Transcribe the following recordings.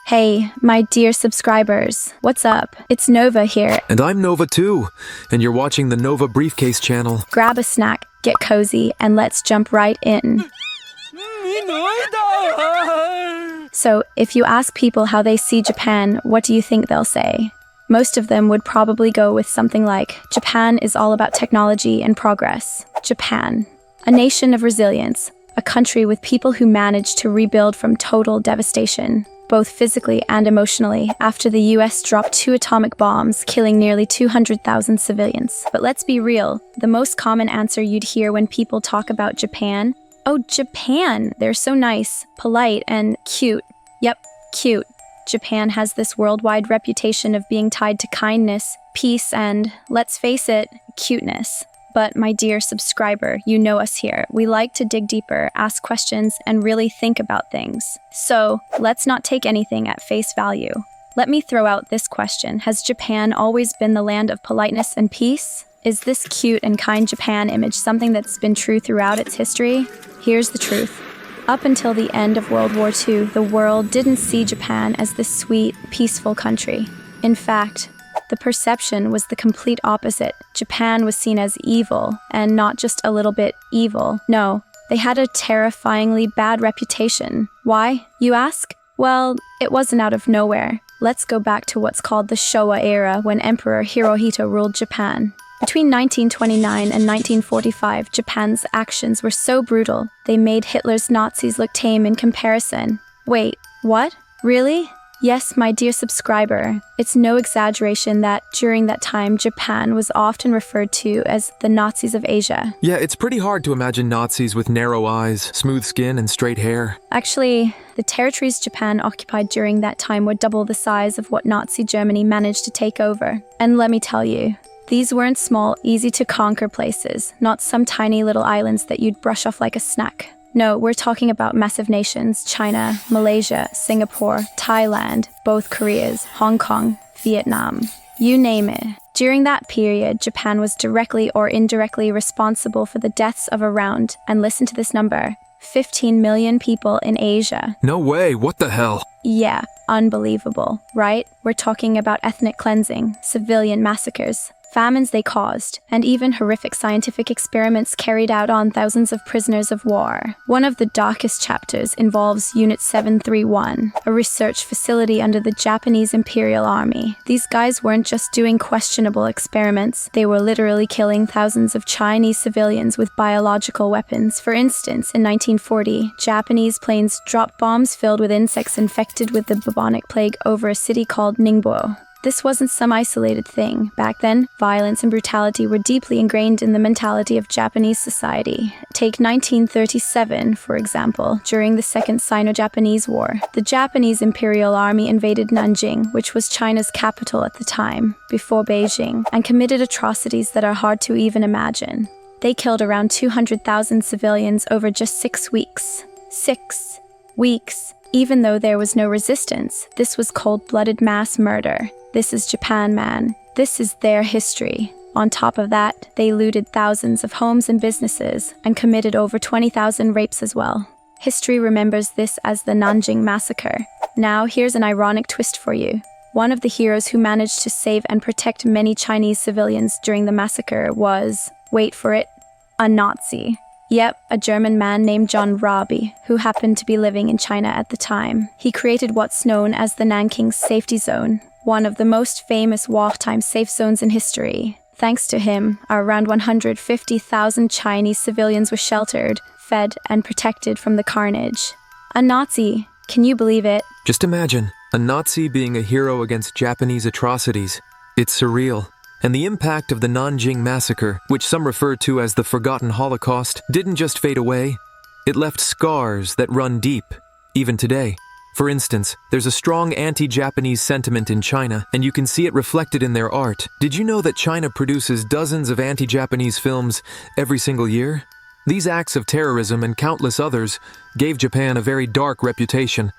Hey, my dear subscribers, what's up? It's Nova here. And I'm Nova too, and you're watching the Nova Briefcase channel. Grab a snack, get cozy, and let's jump right in. So, if you ask people how they see Japan, what do you think they'll say? Most of them would probably go with something like, Japan is all about technology and progress. Japan, a nation of resilience, a country with people who manage to rebuild from total devastation, both physically and emotionally, after the US dropped 2 atomic bombs, killing nearly 200,000 civilians. But let's be real, the most common answer you'd hear when people talk about Japan, oh, Japan, they're so nice, polite, and cute. Yep, cute. Japan has this worldwide reputation of being tied to kindness, peace, and, let's face it, cuteness. But my dear subscriber, you know us here. We like to dig deeper, ask questions, and really think about things. So, let's not take anything at face value. Let me throw out this question. Has Japan always been the land of politeness and peace? Is this cute and kind Japan image something that's been true throughout its history? Here's the truth. Up until the end of World War II, the world didn't see Japan as this sweet, peaceful country. In fact, the perception was the complete opposite. Japan was seen as evil, and not just a little bit evil. No, they had a terrifyingly bad reputation. Why, you ask? Well, it wasn't out of nowhere. Let's go back to what's called the Showa era, when Emperor Hirohito ruled Japan. Between 1929 and 1945, Japan's actions were so brutal, they made Hitler's Nazis look tame in comparison. Wait, what? Really? Yes, my dear subscriber, it's no exaggeration that during that time, Japan was often referred to as the Nazis of Asia. Yeah, it's pretty hard to imagine Nazis with narrow eyes, smooth skin, and straight hair. Actually, the territories Japan occupied during that time were double the size of what Nazi Germany managed to take over. And let me tell you, these weren't small, easy-to-conquer places, not some tiny little islands that you'd brush off like a snack. No, we're talking about massive nations: China, Malaysia, Singapore, Thailand, both Koreas, Hong Kong, Vietnam. You name it. During that period, Japan was directly or indirectly responsible for the deaths of around, and listen to this number, 15 million people in Asia. No way, what the hell? Yeah, unbelievable, right? We're talking about ethnic cleansing, civilian massacres, famines they caused, and even horrific scientific experiments carried out on thousands of prisoners of war. One of the darkest chapters involves Unit 731, a research facility under the Japanese Imperial Army. These guys weren't just doing questionable experiments, they were literally killing thousands of Chinese civilians with biological weapons. For instance, in 1940, Japanese planes dropped bombs filled with insects infected with the bubonic plague over a city called Ningbo. This wasn't some isolated thing. Back then, violence and brutality were deeply ingrained in the mentality of Japanese society. Take 1937, for example. During the Second Sino-Japanese War, the Japanese Imperial Army invaded Nanjing, which was China's capital at the time, before Beijing, and committed atrocities that are hard to even imagine. They killed around 200,000 civilians over just 6 weeks. 6 weeks. Even though there was no resistance, this was cold-blooded mass murder. This is Japan, man. This is their history. On top of that, they looted thousands of homes and businesses and committed over 20,000 rapes as well. History remembers this as the Nanjing Massacre. Now, here's an ironic twist for you. One of the heroes who managed to save and protect many Chinese civilians during the massacre was, wait for it, a Nazi. Yep, a German man named John Rabe, who happened to be living in China at the time. He created what's known as the Nanking Safety Zone, one of the most famous wartime safe zones in history. Thanks to him, around 150,000 Chinese civilians were sheltered, fed, and protected from the carnage. A Nazi, can you believe it? Just imagine, a Nazi being a hero against Japanese atrocities. It's surreal. And the impact of the Nanjing Massacre, which some refer to as the Forgotten Holocaust, didn't just fade away. It left scars that run deep, even today. For instance, there's a strong anti-Japanese sentiment in China, and you can see it reflected in their art. Did you know that China produces dozens of anti-Japanese films every single year? These acts of terrorism and countless others gave Japan a very dark reputation,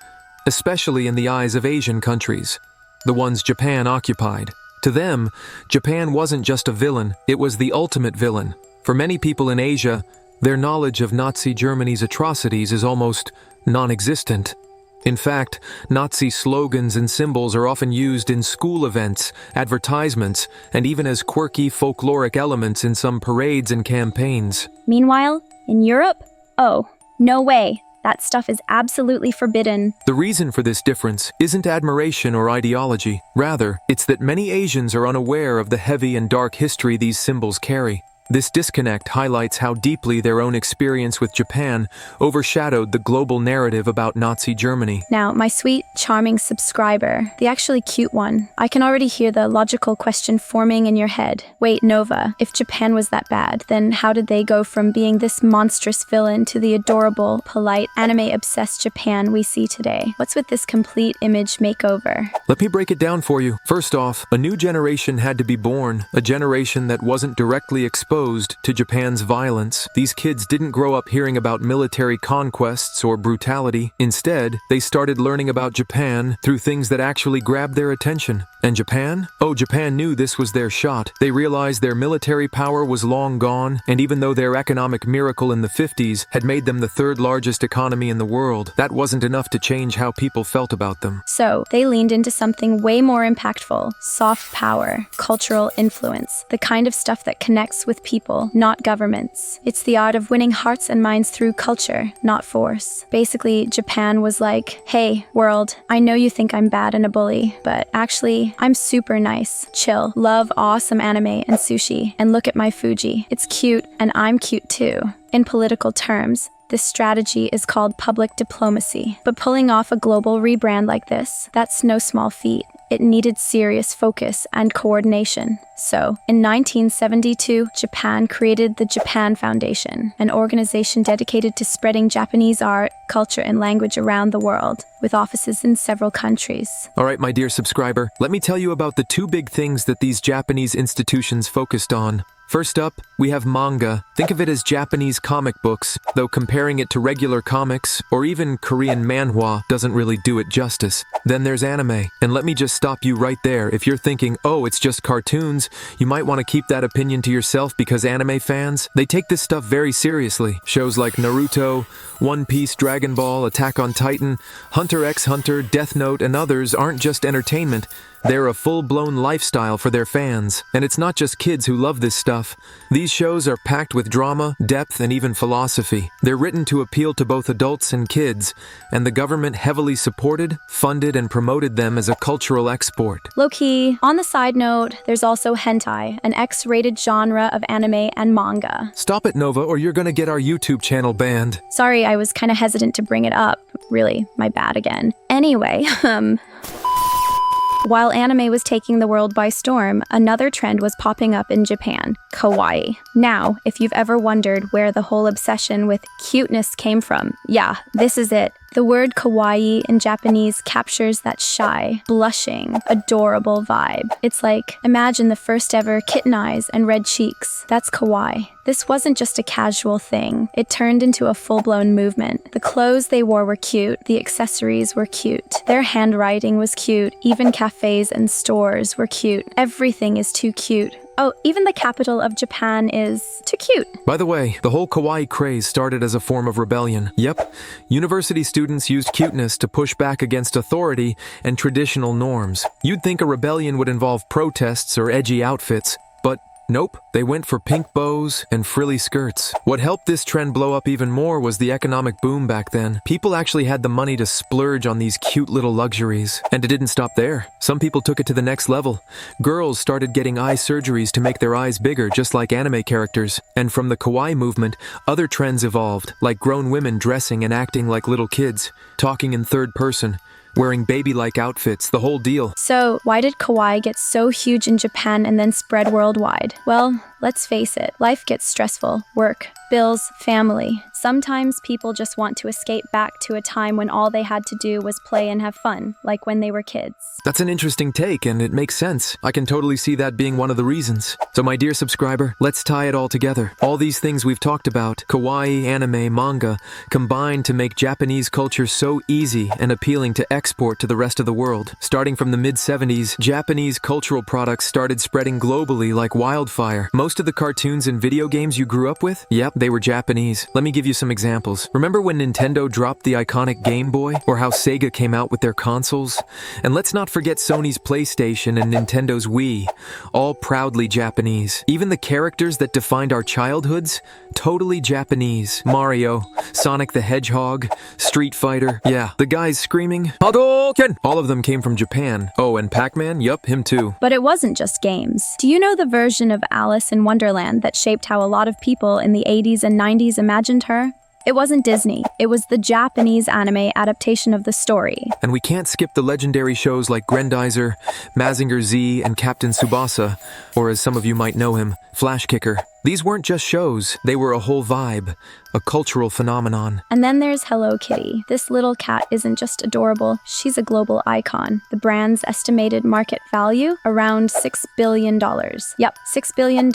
especially in the eyes of Asian countries, the ones Japan occupied. To them, Japan wasn't just a villain, it was the ultimate villain. For many people in Asia, their knowledge of Nazi Germany's atrocities is almost non-existent. In fact, Nazi slogans and symbols are often used in school events, advertisements, and even as quirky folkloric elements in some parades and campaigns. Meanwhile, in Europe? Oh, no way. That stuff is absolutely forbidden. The reason for this difference isn't admiration or ideology. Rather, it's that many Asians are unaware of the heavy and dark history these symbols carry. This disconnect highlights how deeply their own experience with Japan overshadowed the global narrative about Nazi Germany. Now, my sweet, charming subscriber, the actually cute one, I can already hear the logical question forming in your head. Wait, Nova, if Japan was that bad, then how did they go from being this monstrous villain to the adorable, polite, anime-obsessed Japan we see today? What's with this complete image makeover? Let me break it down for you. First off, a new generation had to be born, a generation that wasn't directly exposed to Japan's violence. These kids didn't grow up hearing about military conquests or brutality. Instead, they started learning about Japan through things that actually grabbed their attention. And Japan? Oh, Japan knew this was their shot. They realized their military power was long gone, and even though their economic miracle in the 50s had made them the third largest economy in the world, that wasn't enough to change how people felt about them. So, they leaned into something way more impactful: soft power, cultural influence, the kind of stuff that connects with people, not governments. It's the art of winning hearts and minds through culture, not force. Basically, Japan was like, hey, world, I know you think I'm bad and a bully, but actually, I'm super nice, chill, love awesome anime and sushi, and look at my Fuji. It's cute, and I'm cute too. In political terms, this strategy is called public diplomacy. But pulling off a global rebrand like this, that's no small feat. It needed serious focus and coordination. So, in 1972, Japan created the Japan Foundation, an organization dedicated to spreading Japanese art, culture, and language around the world, with offices in several countries. Alright, my dear subscriber, let me tell you about the two big things that these Japanese institutions focused on. First up, we have manga. Think of it as Japanese comic books, though comparing it to regular comics, or even Korean manhwa, doesn't really do it justice. Then there's anime, and let me just stop you right there. If you're thinking, oh, it's just cartoons, you might want to keep that opinion to yourself because anime fans, they take this stuff very seriously. Shows like Naruto, One Piece, Dragon Ball, Attack on Titan, Hunter x Hunter, Death Note, and others aren't just entertainment. They're a full-blown lifestyle for their fans. And it's not just kids who love this stuff. These shows are packed with drama, depth, and even philosophy. They're written to appeal to both adults and kids, and the government heavily supported, funded, and promoted them as a cultural export. Low-key, on the side note, there's also hentai, an X-rated genre of anime and manga. Stop it, Nova, or you're gonna get our YouTube channel banned. Sorry, I was kinda hesitant to bring it up. Really, my bad again. Anyway, while anime was taking the world by storm, another trend was popping up in Japan: Kawaii. Now, if you've ever wondered where the whole obsession with cuteness came from, yeah, this is it. The word kawaii in Japanese captures that shy, blushing, adorable vibe. It's like, imagine the first ever kitten eyes and red cheeks. That's kawaii. This wasn't just a casual thing. It turned into a full-blown movement. The clothes they wore were cute, the accessories were cute, their handwriting was cute, even cafes and stores were cute. Everything is too cute. Oh, even the capital of Japan is too cute. By the way, the whole kawaii craze started as a form of rebellion. Yep, university students used cuteness to push back against authority and traditional norms. You'd think a rebellion would involve protests or edgy outfits, but nope, they went for pink bows and frilly skirts. What helped this trend blow up even more was the economic boom back then. People actually had the money to splurge on these cute little luxuries. And it didn't stop there. Some people took it to the next level. Girls started getting eye surgeries to make their eyes bigger, just like anime characters. And from the kawaii movement, other trends evolved, like grown women dressing and acting like little kids, talking in third person, wearing baby-like outfits, the whole deal. So, why did kawaii get so huge in Japan and then spread worldwide? Well, let's face it, life gets stressful. Work, bills, family. Sometimes people just want to escape back to a time when all they had to do was play and have fun, like when they were kids. That's an interesting take, and it makes sense. I can totally see that being one of the reasons. So my dear subscriber, let's tie it all together. All these things we've talked about, kawaii, anime, manga, combine to make Japanese culture so easy and appealing to export to the rest of the world. Starting from the mid-70s, Japanese cultural products started spreading globally like wildfire. Most Most of the cartoons and video games you grew up with? Yep, they were Japanese. Let me give you some examples. Remember when Nintendo dropped the iconic Game Boy? Or how Sega came out with their consoles? And let's not forget Sony's PlayStation and Nintendo's Wii, all proudly Japanese. Even the characters that defined our childhoods? Totally Japanese. Mario, Sonic the Hedgehog, Street Fighter. Yeah, the guys screaming, Hadouken! All of them came from Japan. Oh, and Pac-Man? Yup, him too. But it wasn't just games. Do you know the version of Alice in Wonderland that shaped how a lot of people in the 80s and 90s imagined her? It wasn't Disney. It was the Japanese anime adaptation of the story. And we can't skip the legendary shows like Grendizer, Mazinger Z, and Captain Tsubasa, or as some of you might know him, Flash Kicker. These weren't just shows, they were a whole vibe, a cultural phenomenon. And then there's Hello Kitty. This little cat isn't just adorable, she's a global icon. The brand's estimated market value? Around $6 billion. Yep, $6 billion.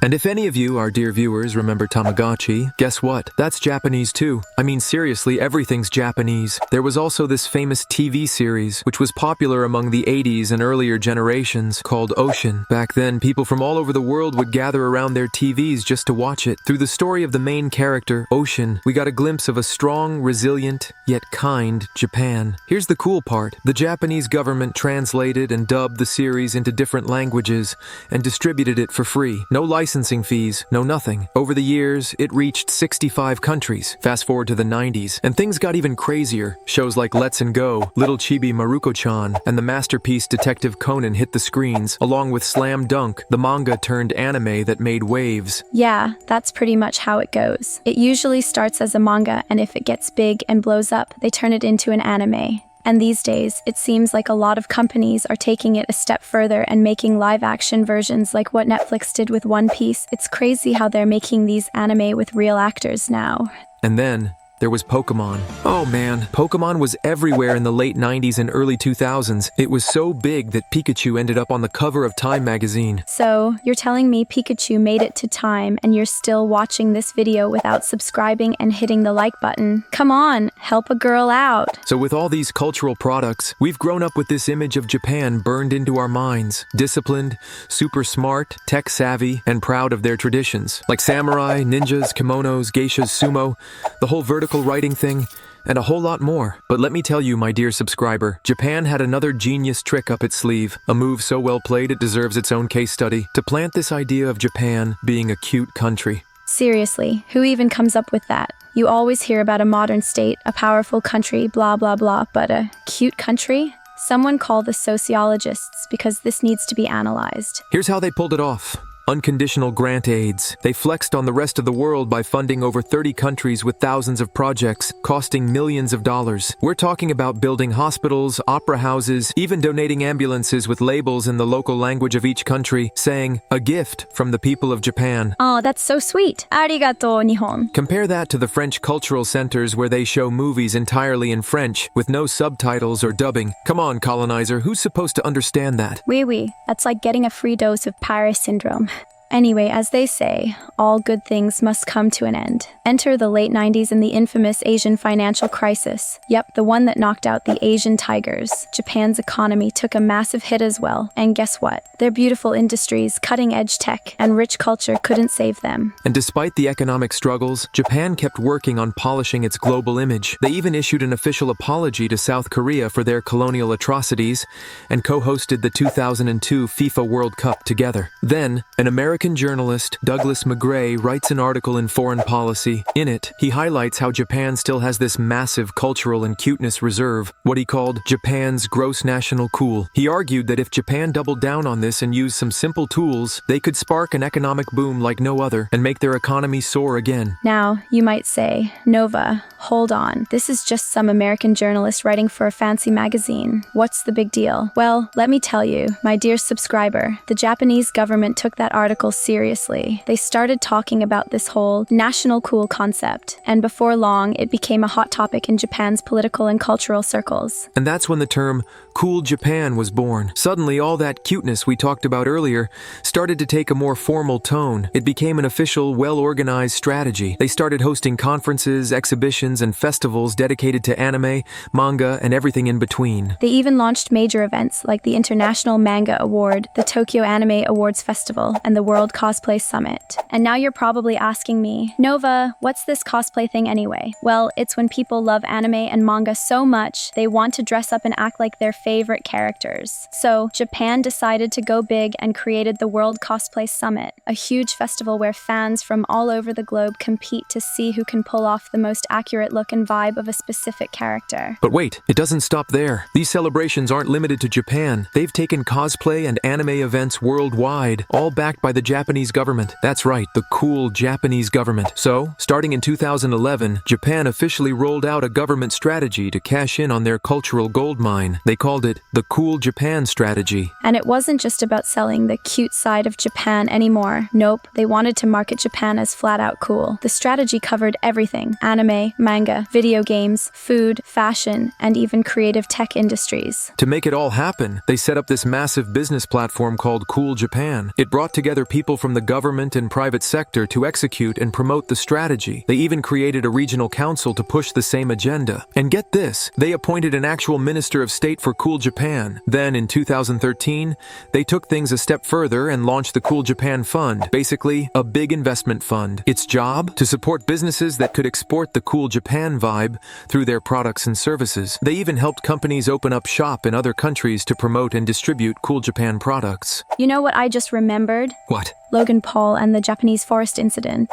And if any of you, our dear viewers, remember Tamagotchi, guess what? That's Japanese too. I mean, seriously, everything's Japanese. There was also this famous TV series, which was popular among the 80s and earlier generations, called Ocean. Back then, people from all over the world would gather around their TVs just to watch it. Through the story of the main character, Ocean, we got a glimpse of a strong, resilient, yet kind Japan. Here's the cool part. The Japanese government translated and dubbed the series into different languages and distributed it for free. No licensing fees, no nothing. Over the years, it reached 65 countries. Fast forward to the 90s, and things got even crazier. Shows like Let's and Go, Little Chibi Maruko-chan, and the masterpiece Detective Conan hit the screens, along with Slam Dunk, the manga turned anime that made waves. Yeah, that's pretty much how it goes. It usually starts as a manga, and if it gets big and blows up, they turn it into an anime. And these days, it seems like a lot of companies are taking it a step further and making live-action versions like what Netflix did with One Piece. It's crazy how they're making these anime with real actors now. And then there was Pokémon. Oh man, Pokémon was everywhere in the late 90s and early 2000s. It was so big that Pikachu ended up on the cover of Time magazine. So, you're telling me Pikachu made it to Time and you're still watching this video without subscribing and hitting the like button? Come on, help a girl out. So with all these cultural products, we've grown up with this image of Japan burned into our minds. Disciplined, super smart, tech savvy, and proud of their traditions. Like samurai, ninjas, kimonos, geishas, sumo, the whole vertical writing thing, and a whole lot more. But let me tell you, my dear subscriber, Japan had another genius trick up its sleeve, a move so well played it deserves its own case study, to plant this idea of Japan being a cute country. Seriously, who even comes up with that? You always hear about a modern state, a powerful country, blah blah blah, but a cute country? Someone call the sociologists, because this needs to be analyzed. Here's how they pulled it off. Unconditional grant aids. They flexed on the rest of the world by funding over 30 countries with thousands of projects, costing millions of dollars. We're talking about building hospitals, opera houses, even donating ambulances with labels in the local language of each country, saying, a gift from the people of Japan. Oh, that's so sweet. Arigato, Nihon. Compare that to the French cultural centers where they show movies entirely in French, with no subtitles or dubbing. Come on, colonizer, who's supposed to understand that? Oui, that's like getting a free dose of Paris syndrome. Anyway, as they say, all good things must come to an end. Enter the late 90s and the infamous Asian financial crisis. Yep, the one that knocked out the Asian tigers. Japan's economy took a massive hit as well. And guess what? Their beautiful industries, cutting-edge tech, and rich culture couldn't save them. And despite the economic struggles, Japan kept working on polishing its global image. They even issued an official apology to South Korea for their colonial atrocities and co-hosted the 2002 FIFA World Cup together. Then, an American journalist, Douglas McGray, writes an article in Foreign Policy. In it, he highlights how Japan still has this massive cultural and cuteness reserve, what he called Japan's gross national cool. He argued that if Japan doubled down on this and used some simple tools, they could spark an economic boom like no other and make their economy soar again. Now, you might say, Nova, hold on. This is just some American journalist writing for a fancy magazine. What's the big deal? Well, let me tell you, my dear subscriber, the Japanese government took that article seriously. They started talking about this whole national cool concept, and before long, it became a hot topic in Japan's political and cultural circles. And that's when the term Cool Japan was born. Suddenly, all that cuteness we talked about earlier started to take a more formal tone. It became an official, well-organized strategy. They started hosting conferences, exhibitions, and festivals dedicated to anime, manga, and everything in between. They even launched major events like the International Manga Award, the Tokyo Anime Awards Festival, and the World World Cosplay Summit. And now you're probably asking me, Nova, what's this cosplay thing anyway? Well, it's when people love anime and manga so much, they want to dress up and act like their favorite characters. So, Japan decided to go big and created the World Cosplay Summit, a huge festival where fans from all over the globe compete to see who can pull off the most accurate look and vibe of a specific character. But wait, it doesn't stop there. These celebrations aren't limited to Japan. They've taken cosplay and anime events worldwide, all backed by the Japanese government. That's right, the cool Japanese government. So, starting in 2011, Japan officially rolled out a government strategy to cash in on their cultural gold mine. They called it the Cool Japan Strategy. And it wasn't just about selling the cute side of Japan anymore. Nope, they wanted to market Japan as flat out cool. The strategy covered everything: anime, manga, video games, food, fashion, and even creative tech industries. To make it all happen, they set up this massive business platform called Cool Japan. It brought together people from the government and private sector to execute and promote the strategy. They even created a regional council to push the same agenda. And get this, they appointed an actual minister of state for Cool Japan. Then in 2013, they took things a step further and launched the Cool Japan Fund, basically a big investment fund. Its job? To support businesses that could export the Cool Japan vibe through their products and services. They even helped companies open up shop in other countries to promote and distribute Cool Japan products. You know what I just remembered? What? Logan Paul and the Japanese forest incident.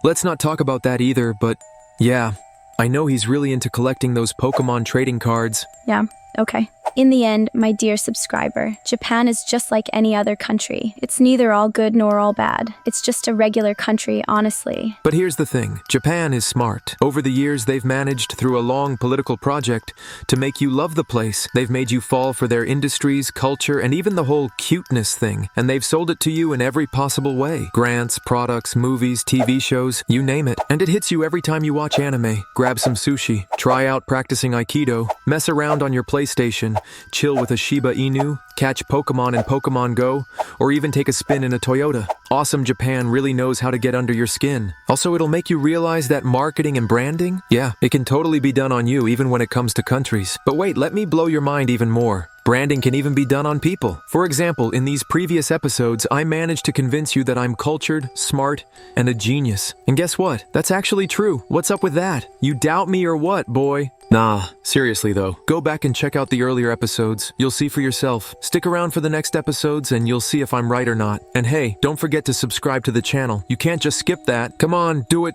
Let's not talk about that either, but yeah, I know he's really into collecting those Pokémon trading cards. Yeah, okay. In the end, my dear subscriber, Japan is just like any other country. It's neither all good nor all bad. It's just a regular country, honestly. But here's the thing, Japan is smart. Over the years, they've managed through a long political project to make you love the place. They've made you fall for their industries, culture, and even the whole cuteness thing. And they've sold it to you in every possible way. Grants, products, movies, TV shows, you name it. And it hits you every time you watch anime. Grab some sushi, try out practicing Aikido, mess around on your PlayStation, chill with a Shiba Inu, catch Pokémon in Pokémon Go, or even take a spin in a Toyota. Awesome Japan really knows how to get under your skin. Also, it'll make you realize that marketing and branding, yeah, it can totally be done on you even when it comes to countries. But wait, let me blow your mind even more. Branding can even be done on people. For example, in these previous episodes, I managed to convince you that I'm cultured, smart, and a genius. And guess what? That's actually true. What's up with that? You doubt me or what, boy? Nah, seriously though, go back and check out the earlier episodes. You'll see for yourself. Stick around for the next episodes and you'll see if I'm right or not. And hey, don't forget to subscribe to the channel. You can't just skip that. Come on, do it,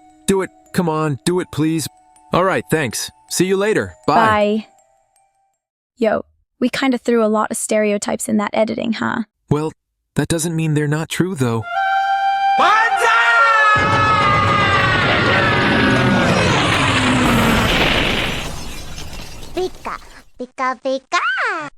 come on, do it please. Alright, thanks. See you later. Bye. Bye. Yo, we kinda threw a lot of stereotypes in that editing, huh? Well, that doesn't mean they're not true though. Pika, pika, pika.